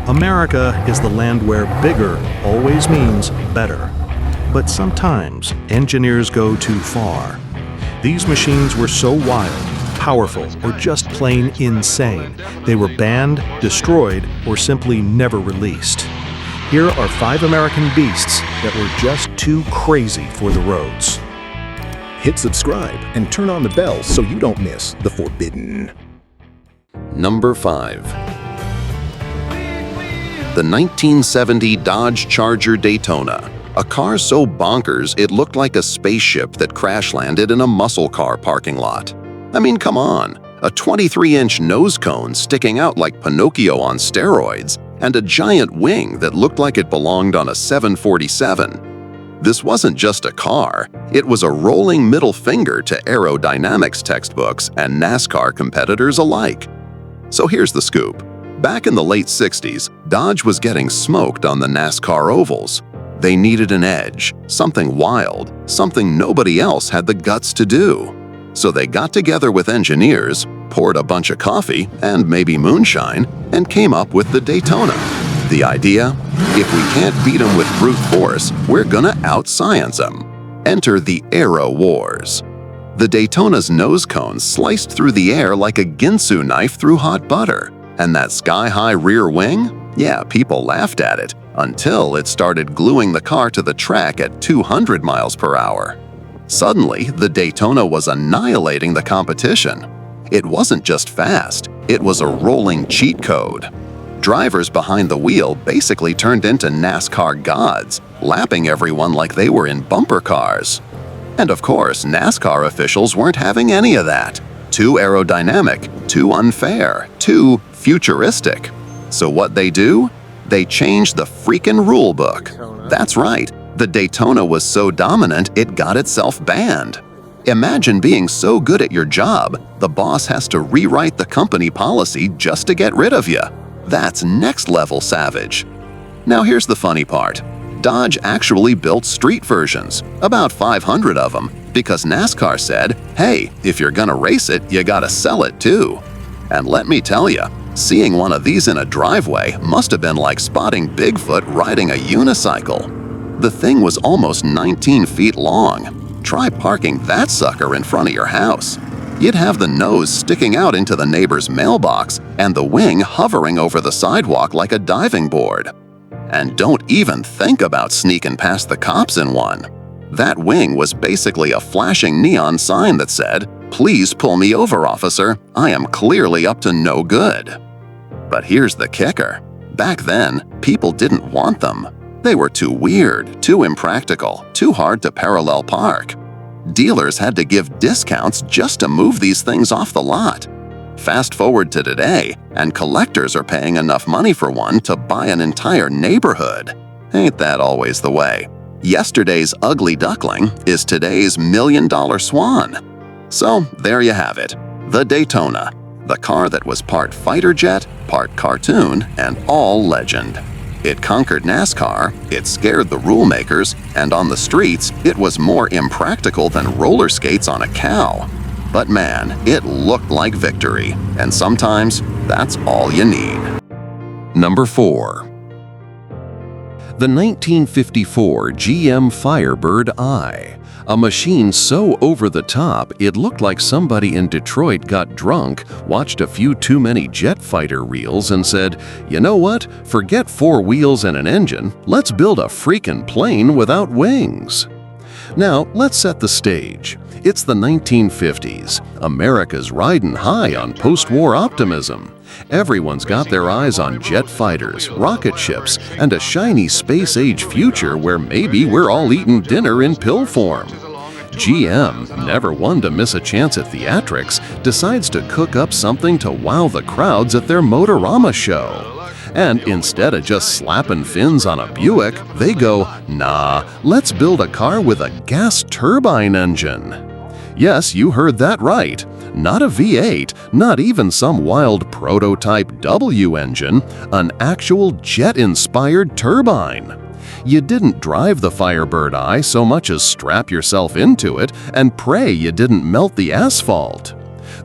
America is the land where bigger always means better. But sometimes engineers go too far. These machines were so wild, powerful, or just plain insane, they were banned, destroyed, or simply never released. Here are 5 American beasts that were just too crazy for the roads. Hit subscribe and turn on the bell so you don't miss the forbidden. Number 5. The 1970 Dodge Charger Daytona, a car so bonkers it looked like a spaceship that crash-landed in a muscle car parking lot. I mean, come on, a 23-inch nose cone sticking out like Pinocchio on steroids, and a giant wing that looked like it belonged on a 747. This wasn't just a car, it was a rolling middle finger to aerodynamics textbooks and NASCAR competitors alike. So here's the scoop. Back in the late 60s, Dodge was getting smoked on the NASCAR ovals. They needed an edge, something wild, something nobody else had the guts to do. So they got together with engineers, poured a bunch of coffee and maybe moonshine, and came up with the Daytona. The idea? If we can't beat them with brute force, we're gonna out-science them. Enter the Aero Wars. The Daytona's nose cone sliced through the air like a Ginsu knife through hot butter. And that sky-high rear wing? Yeah, people laughed at it until it started gluing the car to the track at 200 miles per hour. Suddenly, the Daytona was annihilating the competition. It wasn't just fast, it was a rolling cheat code. Drivers behind the wheel basically turned into NASCAR gods, lapping everyone like they were in bumper cars. And of course, NASCAR officials weren't having any of that. Too aerodynamic, too unfair, too futuristic. So what they do? They changed the freaking rule book. That's right, the Daytona was so dominant it got itself banned. Imagine being so good at your job, the boss has to rewrite the company policy just to get rid of you. That's next level savage. Now here's the funny part. Dodge actually built street versions, about 500 of them, because NASCAR said, hey, if you're gonna race it, you gotta sell it too. And let me tell you, seeing one of these in a driveway must have been like spotting Bigfoot riding a unicycle. The thing was almost 19 feet long. Try parking that sucker in front of your house. You'd have the nose sticking out into the neighbor's mailbox and the wing hovering over the sidewalk like a diving board. And don't even think about sneaking past the cops in one. That wing was basically a flashing neon sign that said, "Please pull me over, officer. I am clearly up to no good." But here's the kicker. Back then, people didn't want them. They were too weird, too impractical, too hard to parallel park. Dealers had to give discounts just to move these things off the lot. Fast forward to today, and collectors are paying enough money for one to buy an entire neighborhood. Ain't that always the way? Yesterday's ugly duckling is today's million-dollar swan. So there you have it, the Daytona, the car that was part fighter jet, part cartoon, and all legend. It conquered NASCAR, it scared the rule makers, and on the streets, it was more impractical than roller skates on a cow. But man, it looked like victory, and sometimes that's all you need. Number 4. The 1954 GM Firebird I, a machine so over the top it looked like somebody in Detroit got drunk, watched a few too many jet fighter reels and said, you know what, forget 4 wheels and an engine, let's build a freaking plane without wings. Now, let's set the stage. It's the 1950s. America's riding high on post-war optimism. Everyone's got their eyes on jet fighters, rocket ships, and a shiny space-age future where maybe we're all eating dinner in pill form. GM, never one to miss a chance at theatrics, decides to cook up something to wow the crowds at their Motorama show. And instead of just slapping fins on a Buick, they go, nah, let's build a car with a gas turbine engine. Yes, you heard that right. Not a V8, not even some wild prototype W engine, an actual jet-inspired turbine. You didn't drive the Firebird I so much as strap yourself into it and pray you didn't melt the asphalt.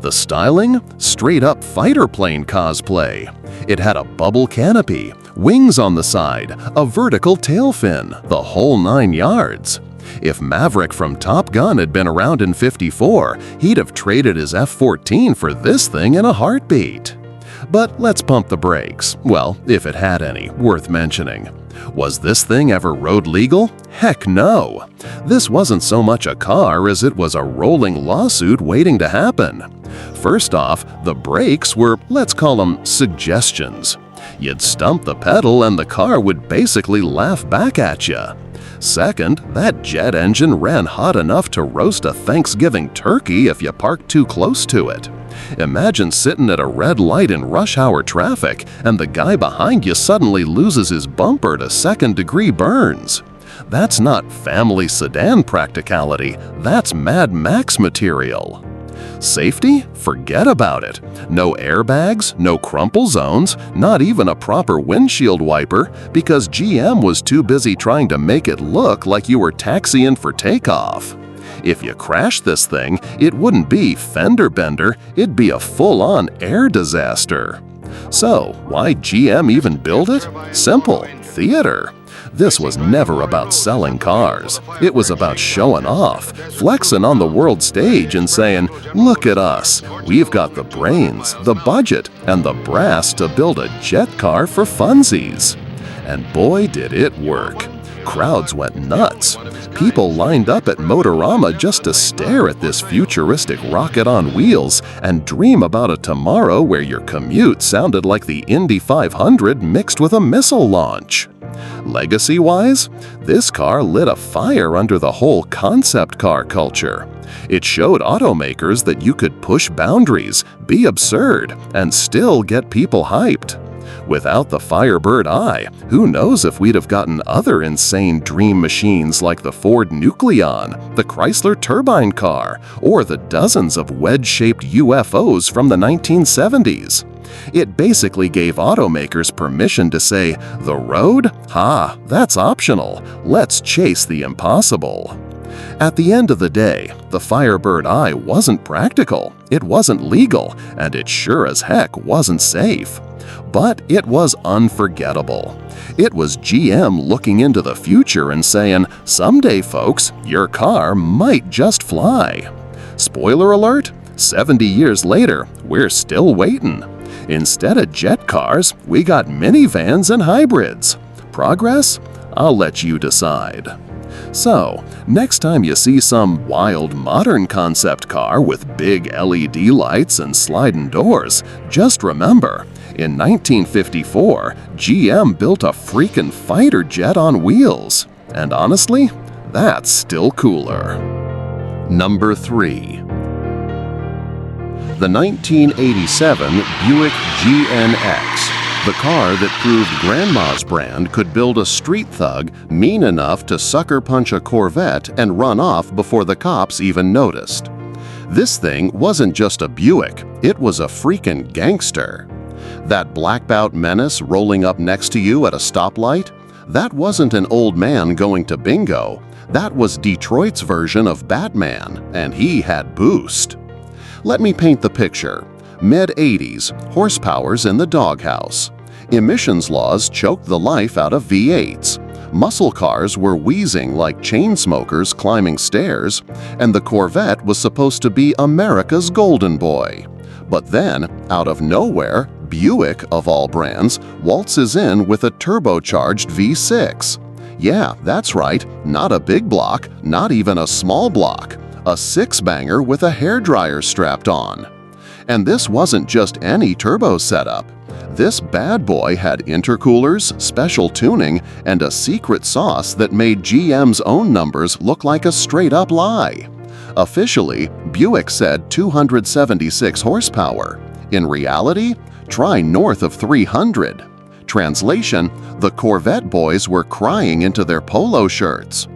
The styling? Straight-up fighter plane cosplay. It had a bubble canopy, Wings on the side, a vertical tail fin, the whole 9 yards. If Maverick from Top Gun had been around in '54, he'd have traded his F-14 for this thing in a heartbeat. But let's pump the brakes. Well, if it had any, worth mentioning. Was this thing ever road legal? Heck no! This wasn't so much a car as it was a rolling lawsuit waiting to happen. First off, the brakes were, let's call them, suggestions. You'd stump the pedal and the car would basically laugh back at you. Second, that jet engine ran hot enough to roast a Thanksgiving turkey if you parked too close to it. Imagine sitting at a red light in rush hour traffic and the guy behind you suddenly loses his bumper to second-degree burns. That's not family sedan practicality, that's Mad Max material. Safety? Forget about it. No airbags, no crumple zones, not even a proper windshield wiper because GM was too busy trying to make it look like you were taxiing for takeoff. If you crashed this thing, it wouldn't be fender bender, it'd be a full-on air disaster. So, why GM even build it? Simple, theater. This was never about selling cars. It was about showing off, flexing on the world stage and saying, "Look at us, we've got the brains, the budget, and the brass to build a jet car for funsies." And boy did it work. Crowds went nuts. People lined up at Motorama just to stare at this futuristic rocket on wheels and dream about a tomorrow where your commute sounded like the Indy 500 mixed with a missile launch. Legacy-wise, this car lit a fire under the whole concept car culture. It showed automakers that you could push boundaries, be absurd, and still get people hyped. Without the Firebird Eye, who knows if we'd have gotten other insane dream machines like the Ford Nucleon, the Chrysler Turbine Car, or the dozens of wedge-shaped UFOs from the 1970s. It basically gave automakers permission to say, "The road? Ha, that's optional. Let's chase the impossible." At the end of the day, the Firebird Eye wasn't practical, it wasn't legal, and it sure as heck wasn't safe. But it was unforgettable. It was GM looking into the future and saying, "Someday, folks, your car might just fly." Spoiler alert, 70 years later, we're still waiting. Instead of jet cars, we got minivans and hybrids. Progress? I'll let you decide. So, next time you see some wild modern concept car with big LED lights and sliding doors, just remember, in 1954, GM built a freaking fighter jet on wheels. And honestly, that's still cooler. Number 3. The 1987 Buick GNX. The car that proved Grandma's brand could build a street thug mean enough to sucker punch a Corvette and run off before the cops even noticed. This thing wasn't just a Buick, it was a freaking gangster. That blacked-out menace rolling up next to you at a stoplight? That wasn't an old man going to bingo. That was Detroit's version of Batman, and he had boost. Let me paint the picture. Mid-80s, horsepower's in the doghouse. Emissions laws choked the life out of V8s. Muscle cars were wheezing like chain smokers climbing stairs, and the Corvette was supposed to be America's golden boy. But then, out of nowhere, Buick, of all brands, waltzes in with a turbocharged V6. Yeah, that's right, not a big block, not even a small block. A six-banger with a hairdryer strapped on. And this wasn't just any turbo setup. This bad boy had intercoolers, special tuning, and a secret sauce that made GM's own numbers look like a straight-up lie. Officially, Buick said 276 horsepower. In reality, try north of 300. Translation, the Corvette boys were crying into their polo shirts.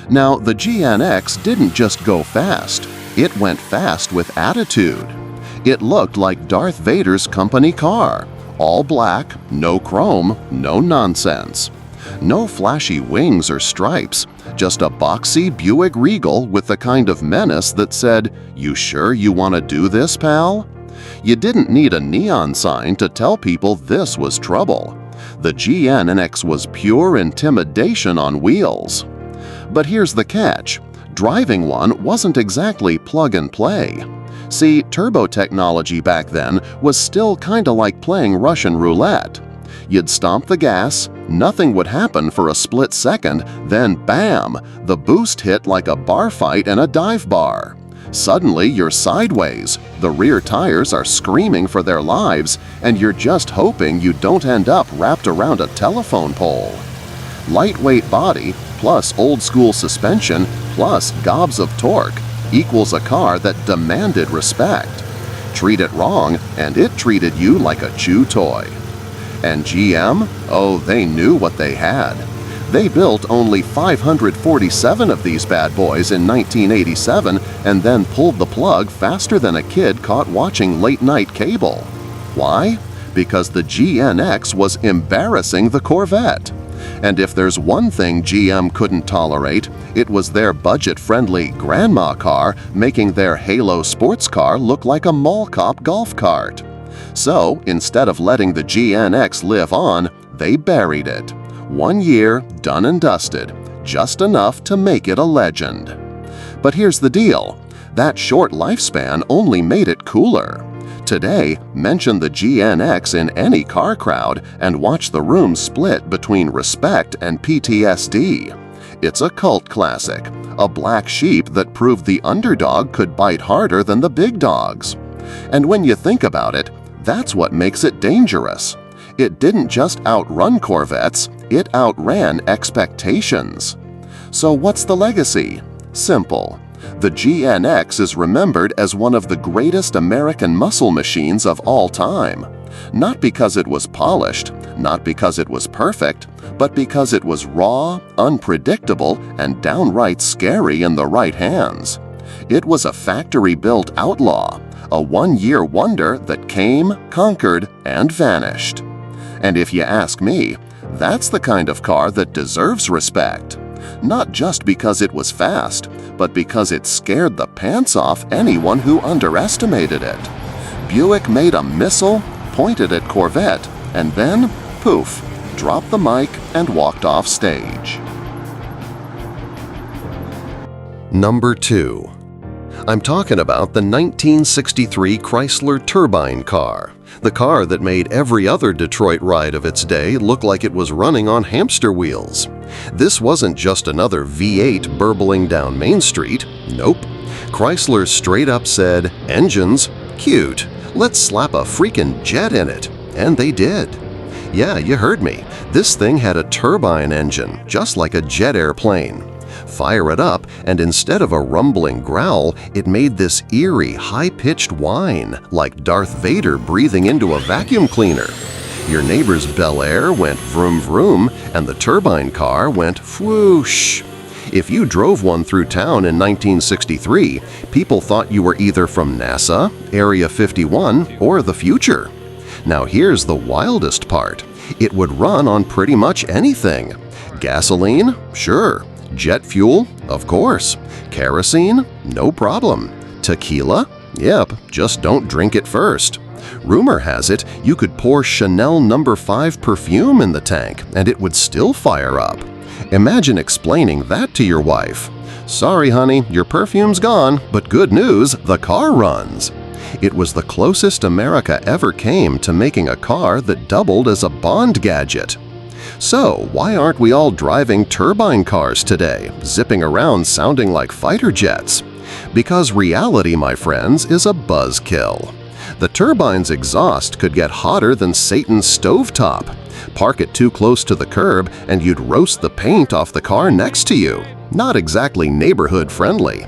Now, the GNX didn't just go fast. It went fast with attitude. It looked like Darth Vader's company car. All black, no chrome, no nonsense. No flashy wings or stripes, just a boxy Buick Regal with the kind of menace that said, "You sure you want to do this, pal?" You didn't need a neon sign to tell people this was trouble. The GNX was pure intimidation on wheels. But here's the catch. Driving one wasn't exactly plug and play. See, turbo technology back then was still kinda like playing Russian roulette. You'd stomp the gas, nothing would happen for a split second, then bam, the boost hit like a bar fight in a dive bar. Suddenly you're sideways, the rear tires are screaming for their lives, and you're just hoping you don't end up wrapped around a telephone pole. Lightweight body plus old-school suspension plus gobs of torque equals a car that demanded respect. Treat it wrong, and it treated you like a chew toy. And GM? Oh, they knew what they had. They built only 547 of these bad boys in 1987 and then pulled the plug faster than a kid caught watching late-night cable. Why? Because the GNX was embarrassing the Corvette. And if there's one thing GM couldn't tolerate, it was their budget-friendly grandma car making their Halo sports car look like a mall cop golf cart. So, instead of letting the GNX live on, they buried it. 1 year, done and dusted, just enough to make it a legend. But here's the deal. That short lifespan only made it cooler. Today, mention the GNX in any car crowd and watch the room split between respect and PTSD. It's a cult classic, a black sheep that proved the underdog could bite harder than the big dogs. And when you think about it, that's what makes it dangerous. It didn't just outrun Corvettes, it outran expectations. So what's the legacy? Simple. The GNX is remembered as one of the greatest American muscle machines of all time. Not because it was polished, not because it was perfect, but because it was raw, unpredictable, and downright scary in the right hands. It was a factory-built outlaw, a one-year wonder that came, conquered, and vanished. And if you ask me, that's the kind of car that deserves respect. Not just because it was fast, but because it scared the pants off anyone who underestimated it. Buick made a missile, pointed at Corvette, and then, poof, dropped the mic and walked off stage. Number 2. I'm talking about the 1963 Chrysler turbine car, the car that made every other Detroit ride of its day look like it was running on hamster wheels. This wasn't just another V8 burbling down Main Street. Nope. Chrysler straight up said, "Engines? Cute. Let's slap a freaking jet in it." And they did. Yeah, you heard me. This thing had a turbine engine, just like a jet airplane. Fire it up, and instead of a rumbling growl, it made this eerie, high-pitched whine, like Darth Vader breathing into a vacuum cleaner. Your neighbor's Bel Air went vroom vroom, and the turbine car went whoosh. If you drove one through town in 1963, people thought you were either from NASA, Area 51, or the future. Now here's the wildest part. It would run on pretty much anything. Gasoline? Sure. Jet fuel? Of course. Kerosene? No problem. Tequila? Yep, just don't drink it first. Rumor has it you could pour Chanel No. 5 perfume in the tank and it would still fire up. Imagine explaining that to your wife. "Sorry, honey, your perfume's gone, but good news, the car runs." It was the closest America ever came to making a car that doubled as a Bond gadget. So, why aren't we all driving turbine cars today, zipping around sounding like fighter jets? Because reality, my friends, is a buzzkill. The turbine's exhaust could get hotter than Satan's stovetop. Park it too close to the curb and you'd roast the paint off the car next to you. Not exactly neighborhood-friendly.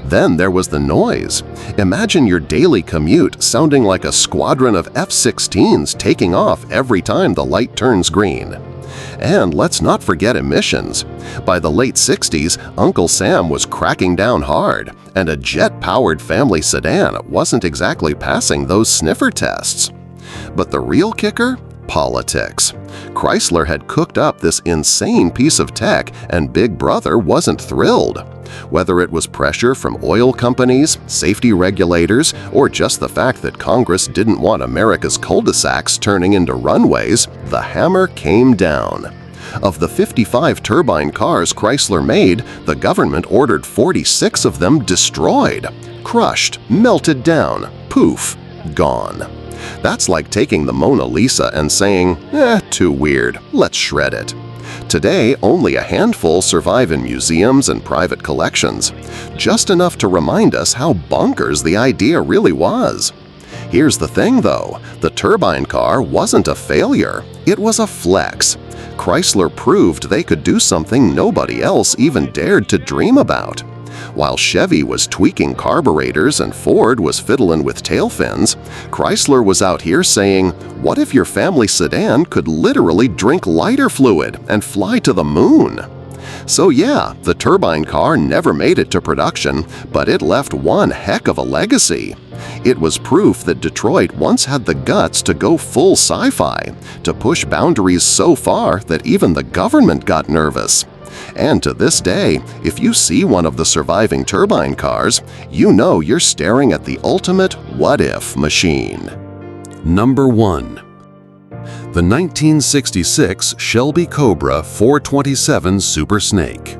Then there was the noise. Imagine your daily commute sounding like a squadron of F-16s taking off every time the light turns green. And let's not forget emissions. By the late 60s, Uncle Sam was cracking down hard, and a jet-powered family sedan wasn't exactly passing those sniffer tests. But the real kicker? politics. Chrysler had cooked up this insane piece of tech, and Big Brother wasn't thrilled. Whether it was pressure from oil companies, safety regulators, or just the fact that Congress didn't want America's cul-de-sacs turning into runways, the hammer came down. Of the 55 turbine cars Chrysler made, the government ordered 46 of them destroyed. Crushed, melted down, poof, gone. That's like taking the Mona Lisa and saying, too weird, let's shred it. Today, only a handful survive in museums and private collections, just enough to remind us how bonkers the idea really was. Here's the thing though, the turbine car wasn't a failure, it was a flex. Chrysler proved they could do something nobody else even dared to dream about. While Chevy was tweaking carburetors and Ford was fiddling with tail fins, Chrysler was out here saying, what if your family sedan could literally drink lighter fluid and fly to the moon? So yeah, the turbine car never made it to production, but it left one heck of a legacy. It was proof that Detroit once had the guts to go full sci-fi, to push boundaries so far that even the government got nervous. And to this day, if you see one of the surviving turbine cars, you know you're staring at the ultimate what-if machine. Number 1. The 1966 Shelby Cobra 427 Super Snake.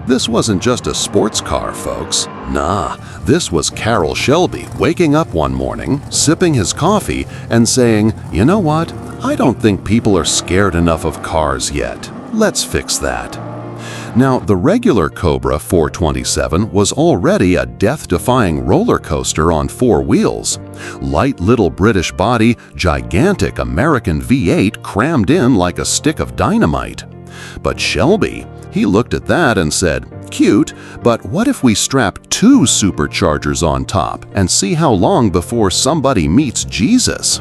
This wasn't just a sports car, folks. Nah, this was Carroll Shelby waking up one morning, sipping his coffee, and saying, you know what, I don't think people are scared enough of cars yet. Let's fix that. Now, the regular Cobra 427 was already a death-defying roller coaster on 4 wheels. Light little British body, gigantic American V8 crammed in like a stick of dynamite. But Shelby, he looked at that and said, cute, but what if we strap 2 superchargers on top and see how long before somebody meets Jesus?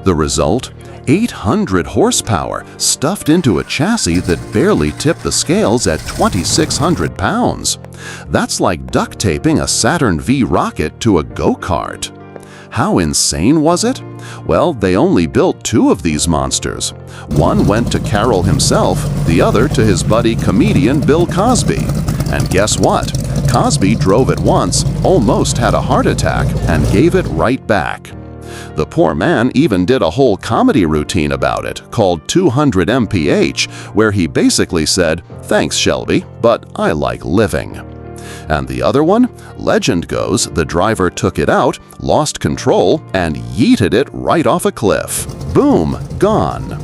The result? 800 horsepower stuffed into a chassis that barely tipped the scales at 2,600 pounds. That's like duct taping a Saturn V rocket to a go-kart. How insane was it? Well, they only built 2 of these monsters. One went to Carroll himself, the other to his buddy comedian Bill Cosby. And guess what? Cosby drove it once, almost had a heart attack, and gave it right back. The poor man even did a whole comedy routine about it called 200 mph, where he basically said, "Thanks, Shelby, but I like living." And the other one? Legend goes the driver took it out, lost control, and yeeted it right off a cliff. Boom, gone.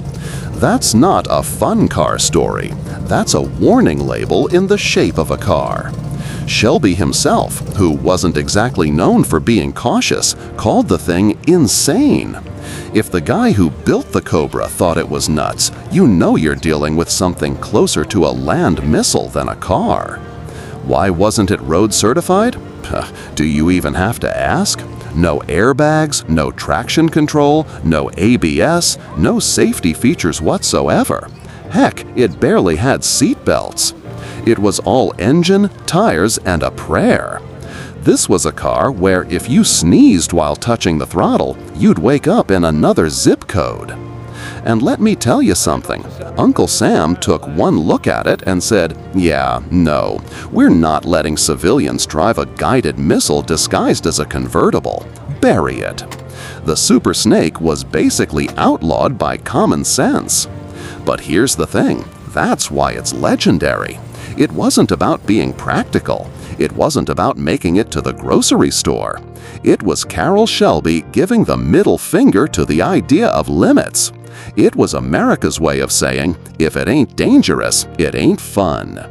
That's not a fun car story. That's a warning label in the shape of a car. Shelby himself, who wasn't exactly known for being cautious, called the thing insane. If the guy who built the Cobra thought it was nuts, you know you're dealing with something closer to a land missile than a car. Why wasn't it road certified? Do you even have to ask? No airbags, no traction control, no ABS, no safety features whatsoever. Heck, it barely had seat belts. It was all engine, tires, and a prayer. This was a car where if you sneezed while touching the throttle, you'd wake up in another zip code. And let me tell you something, Uncle Sam took one look at it and said, yeah, no, we're not letting civilians drive a guided missile disguised as a convertible. Bury it. The Super Snake was basically outlawed by common sense. But here's the thing, that's why it's legendary. It wasn't about being practical. It wasn't about making it to the grocery store. It was Carroll Shelby giving the middle finger to the idea of limits. It was America's way of saying, if it ain't dangerous, it ain't fun.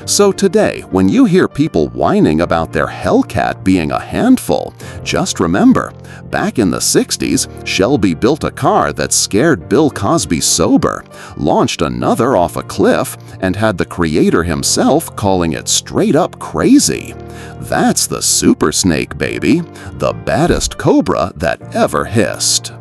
So today, when you hear people whining about their Hellcat being a handful, just remember, back in the 60s, Shelby built a car that scared Bill Cosby sober, launched another off a cliff, and had the creator himself calling it straight up crazy. That's the Super Snake, baby, the baddest Cobra that ever hissed.